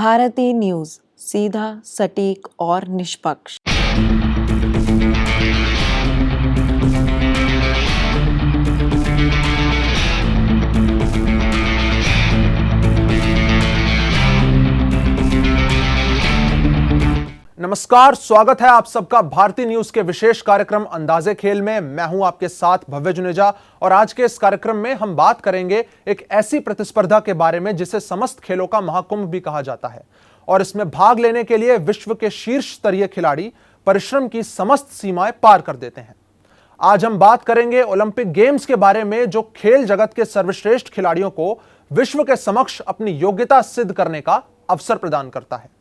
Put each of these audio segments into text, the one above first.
Bharti news, सीधा, सटीक और निष्पक्ष। नमस्कार, स्वागत है आप सबका भारती न्यूज के विशेष कार्यक्रम अंदाजे खेल में। मैं हूं आपके साथ भव्य जुनेजा और आज के इस कार्यक्रम में हम बात करेंगे एक ऐसी प्रतिस्पर्धा के बारे में जिसे समस्त खेलों का महाकुंभ भी कहा जाता है और इसमें भाग लेने के लिए विश्व के शीर्ष स्तरीय खिलाड़ी परिश्रम की समस्त सीमाएं पार कर देते हैं। आज हम बात करेंगे ओलंपिक गेम्स के बारे में जो खेल जगत के सर्वश्रेष्ठ खिलाड़ियों को विश्व के समक्ष अपनी योग्यता सिद्ध करने का अवसर प्रदान करता है।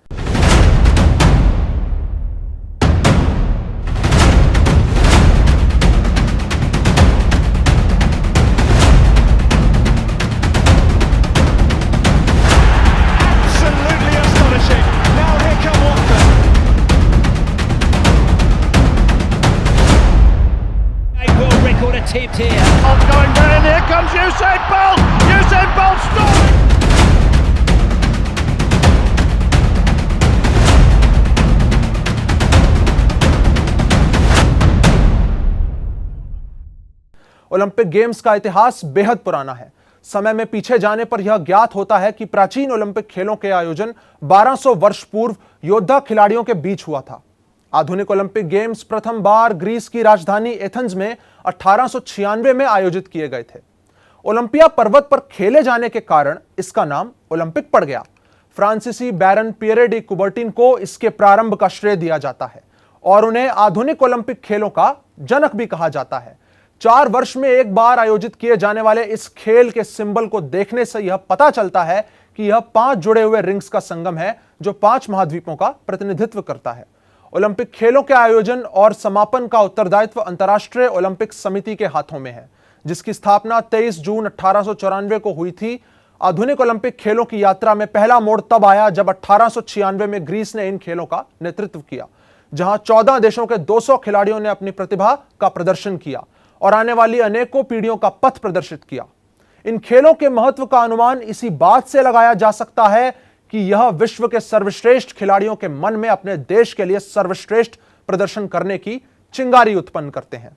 Taped here. Going down, here comes Usain Bolt! Usain Bolt stopped! Olympic games का इतिहास बेहद पुराना है। समय में पीछे जाने पर यह ज्ञात होता है कि प्राचीन ओलंपिक खेलों के आयोजन 1200 वर्ष पूर्व योद्धा खिलाड़ियों के बीच हुआ था। आधुनिक ओलंपिक गेम्स प्रथम बार ग्रीस की राजधानी एथेंस में 1896 में आयोजित किए गए थे। ओलंपिया पर्वत पर खेले जाने के कारण इसका नाम ओलंपिक पड़ गया। फ्रांसीसी बैरन पियरे डी कुबर्टिन को इसके प्रारंभ का श्रेय दिया जाता है और उन्हें आधुनिक ओलंपिक खेलों का जनक भी कहा जाता है। 4 वर्ष में एक बार आयोजित किए जाने वाले इस खेल के सिंबल को देखने से यह पता चलता है कि यह 5 जुड़े हुए रिंग्स का संगम है जो 5 महाद्वीपों का प्रतिनिधित्व करता है। ओलंपिक खेलों के आयोजन और समापन का उत्तरदायित्व अंतर्राष्ट्रीय ओलंपिक समिति के हाथों में है, जिसकी स्थापना 23 जून 1894 को हुई थी। आधुनिक ओलंपिक खेलों की यात्रा में पहला मोड़ तब आया जब 1896 में ग्रीस ने इन खेलों का नेतृत्व किया, जहां 14 देशों के 200 खिलाड़ियों ने अपनी प्रतिभा का प्रदर्शन किया और आने वाली अनेकों पीढ़ियों का पथ प्रदर्शित किया। इन खेलों के महत्व का अनुमान इसी बात से लगाया जा सकता है कि यह विश्व के सर्वश्रेष्ठ खिलाड़ियों के मन में अपने देश के लिए सर्वश्रेष्ठ प्रदर्शन करने की चिंगारी उत्पन्न करते हैं।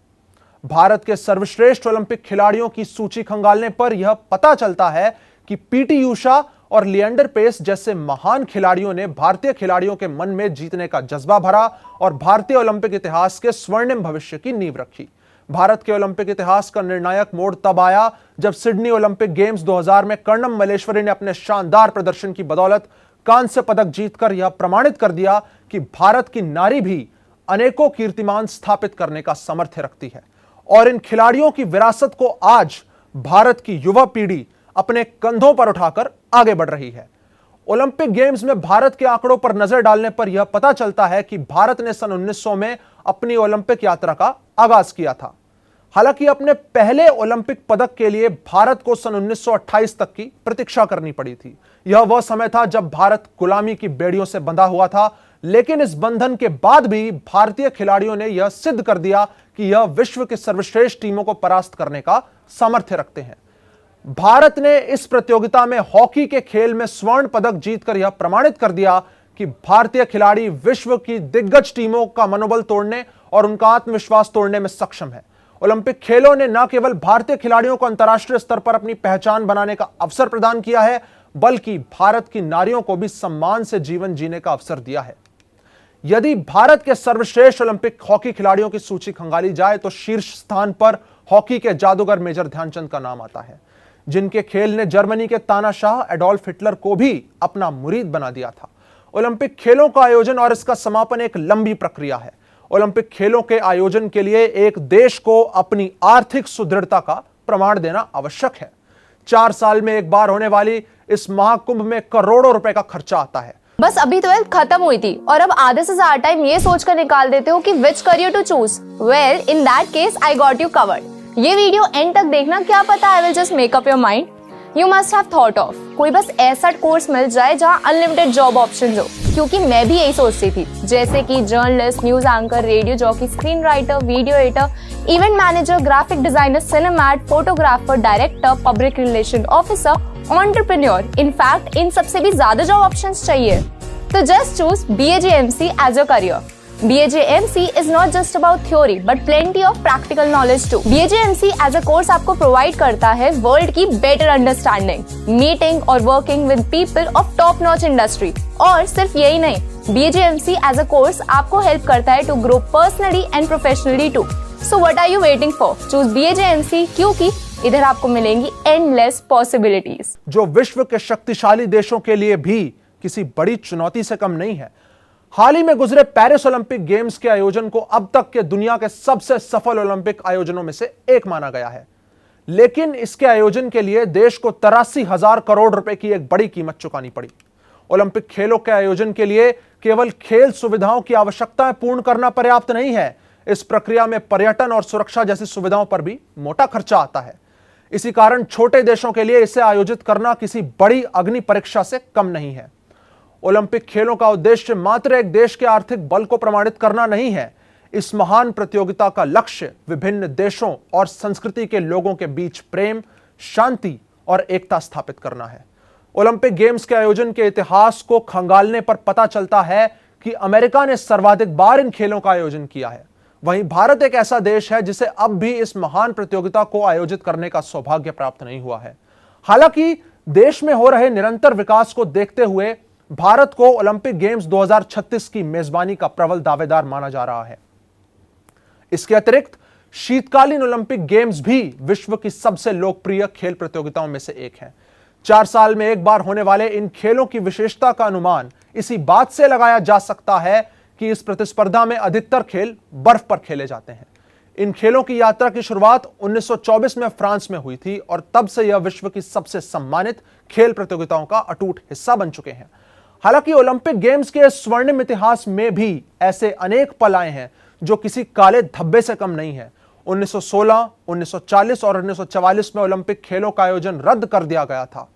भारत के सर्वश्रेष्ठ ओलंपिक खिलाड़ियों की सूची खंगालने पर यह पता चलता है कि पीटी उषा और लिएंडर पेस जैसे महान खिलाड़ियों ने भारतीय खिलाड़ियों के मन में जीतने का जज्बा भरा और भारतीय ओलंपिक इतिहास के स्वर्णिम भविष्य की नींव रखी। भारत के ओलंपिक इतिहास का निर्णायक मोड़ तब आया जब सिडनी ओलंपिक गेम्स 2000 में कर्णम मल्लेश्वरी ने अपने शानदार प्रदर्शन की बदौलत कांस्य पदक जीतकर यह प्रमाणित कर दिया कि भारत की नारी भी अनेकों कीर्तिमान स्थापित करने का सामर्थ्य रखती है और इन खिलाड़ियों की विरासत को आज भारत की युवा पीढ़ी अपने कंधों पर उठाकर आगे बढ़ रही है। ओलंपिक गेम्स में भारत के आंकड़ों पर नजर डालने पर यह पता चलता है कि भारत ने सन 1900 में अपनी ओलंपिक यात्रा का आगाज किया था। हालांकि अपने पहले ओलंपिक पदक के लिए भारत को सन 1928 तक की प्रतीक्षा करनी पड़ी थी। यह वह समय था जब भारत गुलामी की बेड़ियों से बंधा हुआ था, लेकिन इस बंधन के बाद भी भारतीय खिलाड़ियों ने यह सिद्ध कर दिया कि यह विश्व के सर्वश्रेष्ठ टीमों को परास्त करने का सामर्थ्य रखते हैं। भारत ने इस प्रतियोगिता में हॉकी के खेल में स्वर्ण पदक जीतकर यह प्रमाणित कर दिया कि भारतीय खिलाड़ी विश्व की दिग्गज टीमों का मनोबल तोड़ने और उनका आत्मविश्वास तोड़ने में सक्षम है। ओलंपिक खेलों ने न केवल भारतीय खिलाड़ियों को अंतर्राष्ट्रीय स्तर पर अपनी पहचान बनाने का अवसर प्रदान किया है, बल्कि भारत की नारियों को भी सम्मान से जीवन जीने का अवसर दिया है। यदि भारत के सर्वश्रेष्ठ ओलंपिक हॉकी खिलाड़ियों की सूची खंगाली जाए तो शीर्ष स्थान पर हॉकी के जादूगर मेजर ध्यानचंद का नाम आता है, जिनके खेल ने जर्मनी के तानाशाह एडोल्फ हिटलर को भी अपना मुरीद बना दिया था। ओलंपिक खेलों का आयोजन और इसका समापन एक लंबी प्रक्रिया है। ओलंपिक खेलों के आयोजन के लिए एक देश को अपनी आर्थिक सुदृढ़ता का प्रमाण देना आवश्यक है। 4 साल में एक बार होने वाली इस महाकुंभ में करोड़ों रुपए का खर्चा आता है। बस अभी 12th खत्म हुई थी और अब आधे से ज्यादा टाइम ये सोचकर निकाल देते हो कि which career to choose. Well, in that case I got you covered. ये वीडियो एंड तक देखना, क्या पता I will just make up your mind. You must have thought of कोई बस ऐसा कोर्स मिल जाए जहाँ अनलिमिटेड जॉब ऑप्शन हो, क्योंकि मैं भी यही सोचती थी, जैसे कि journalist, news anchor, radio jockey, screen writer, video editor, event manager, graphic designer, सिनेमैट, photographer, director, public relation officer entrepreneur, in fact इन सबसे भी ज्यादा जॉब ऑप्शंस चाहिए, तो just choose BAJMC as a career. BAJMC is not just about theory but plenty of practical knowledge too. BAJMC as a course आपको provide करता है world की better understanding, meeting और working with people of top notch industry। और सिर्फ यही नहीं, BAJMC as a course आपको help करता है to grow personally and professionally too. So what are you waiting for? Choose BAJMC क्योंकि इधर आपको मिलेंगी endless possibilities। जो विश्व के शक्तिशाली देशों के लिए भी किसी बड़ी चुनौती से कम नहीं है। हाल ही में गुजरे पेरिस ओलंपिक गेम्स के आयोजन को अब तक के दुनिया के सबसे सफल ओलंपिक आयोजनों में से एक माना गया है, लेकिन इसके आयोजन के लिए देश को 83,000 करोड़ रुपए की एक बड़ी कीमत चुकानी पड़ी। ओलंपिक खेलों के आयोजन के लिए केवल खेल सुविधाओं की आवश्यकताएं पूर्ण करना पर्याप्त नहीं है, इस प्रक्रिया में पर्यटन और सुरक्षा जैसी सुविधाओं पर भी मोटा खर्चा आता है। इसी कारण छोटे देशों के लिए इसे आयोजित करना किसी बड़ी अग्नि परीक्षा से कम नहीं है। ओलंपिक खेलों का उद्देश्य मात्र एक देश के आर्थिक बल को प्रमाणित करना नहीं है। इस महान प्रतियोगिता का लक्ष्य विभिन्न देशों और संस्कृति के लोगों के बीच प्रेम, शांति और एकता स्थापित करना है। ओलंपिक गेम्स के आयोजन के इतिहास को खंगालने पर पता चलता है कि अमेरिका ने सर्वाधिक बार इन खेलों का आयोजन किया है। वहीं भारत एक ऐसा देश है जिसे अब भी इस महान प्रतियोगिता को आयोजित करने का सौभाग्य प्राप्त नहीं हुआ है। हालांकि देश में हो रहे निरंतर विकास को देखते हुए भारत को ओलंपिक गेम्स 2036 की मेजबानी का प्रबल दावेदार माना जा रहा है। इसके अतिरिक्त शीतकालीन ओलंपिक गेम्स भी विश्व की सबसे लोकप्रिय खेल प्रतियोगिताओं में से एक है। 4 साल में एक बार होने वाले इन खेलों की विशेषता का अनुमान इसी बात से लगाया जा सकता है कि इस प्रतिस्पर्धा में अधिकतर खेल बर्फ पर खेले जाते हैं। इन खेलों की यात्रा की शुरुआत 1924 में फ्रांस में हुई थी और तब से यह विश्व की सबसे सम्मानित खेल प्रतियोगिताओं का अटूट हिस्सा बन चुके हैं। हालांकि ओलंपिक गेम्स के स्वर्णिम इतिहास में भी ऐसे अनेक पल आए हैं जो किसी काले धब्बे से कम नहीं है। 1916, 1940 और 1944 में ओलंपिक खेलों का आयोजन रद्द कर दिया गया था।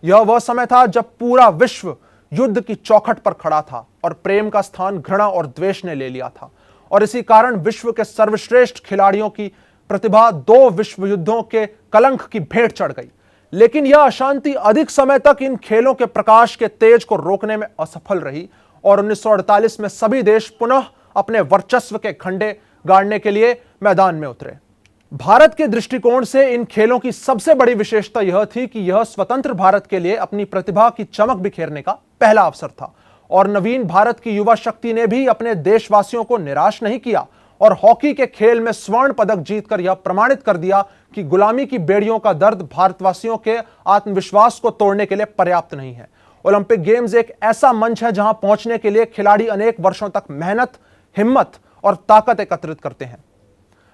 यह वह समय था जब पूरा विश्व युद्ध की चौखट पर खड़ा था और प्रेम का स्थान घृणा और द्वेष ने ले लिया था, और इसी कारण विश्व के सर्वश्रेष्ठ खिलाड़ियों की प्रतिभा 2 विश्व युद्धों के कलंक की भेंट चढ़ गई। लेकिन यह अशांति अधिक समय तक इन खेलों के प्रकाश के तेज को रोकने में असफल रही और 1948 में सभी देश पुनः अपने वर्चस्व के खंडे गाड़ने के लिए मैदान में उतरे। भारत के दृष्टिकोण से इन खेलों की सबसे बड़ी विशेषता यह थी कि यह स्वतंत्र भारत के लिए अपनी प्रतिभा की चमक बिखेरने का पहला अवसर था, और नवीन भारत की युवा शक्ति ने भी अपने देशवासियों को निराश नहीं किया और हॉकी के खेल में स्वर्ण पदक जीतकर यह प्रमाणित कर दिया कि गुलामी की बेड़ियों का दर्द भारतवासियों के आत्मविश्वास को तोड़ने के लिए पर्याप्त नहीं है। ओलंपिक गेम्स एक ऐसा मंच है जहां पहुंचने के लिए खिलाड़ी अनेक वर्षों तक मेहनत, हिम्मत और ताकत एकत्रित करते हैं,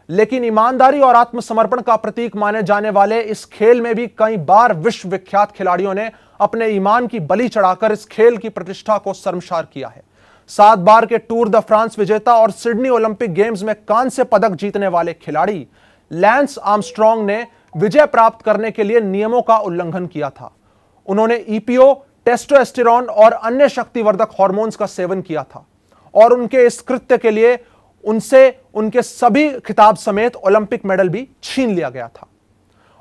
लेकिन ईमानदारी और आत्मसमर्पण का प्रतीक माने जाने वाले इस खेल में भी कई बार विश्व विख्यात खिलाड़ियों ने अपने ईमान की बलि चढ़ाकर इस खेल की प्रतिष्ठा को शर्मसार किया है। 7 बार के टूर द फ्रांस विजेता और सिडनी ओलंपिक गेम्स में कांस्य पदक जीतने वाले खिलाड़ी लैंस आर्मस्ट्रॉन्ग ने विजय प्राप्त करने के लिए नियमों का उल्लंघन किया था। उन्होंने ईपीओ, टेस्टोस्टेरोन और अन्य शक्तिवर्धक हार्मोन्स का सेवन किया था, और उनके इस कृत्य के लिए उनसे उनके सभी खिताब समेत ओलंपिक मेडल भी छीन लिया गया था।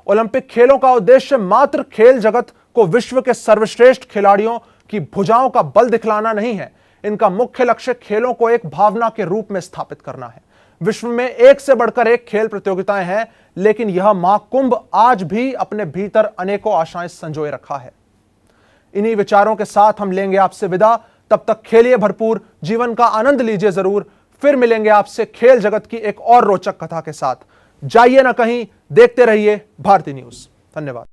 ओलंपिक खेलों का उद्देश्य मात्र खेल जगत को विश्व के सर्वश्रेष्ठ खिलाड़ियों की भुजाओं का बल दिखलाना नहीं है। इनका मुख्य लक्ष्य खेलों को एक भावना के रूप में स्थापित करना है। विश्व में एक से बढ़कर एक खेल प्रतियोगिताएं हैं, लेकिन यह महाकुंभ आज भी अपने भीतर अनेकों आशाएं संजोए रखा है। इन्हीं विचारों के साथ हम लेंगे आपसे विदा। तब तक खेलिए भरपूर, जीवन का आनंद लीजिए जरूर। फिर मिलेंगे आपसे खेल जगत की एक और रोचक कथा के साथ। जाइए ना कहीं, देखते रहिए भारती न्यूज। धन्यवाद।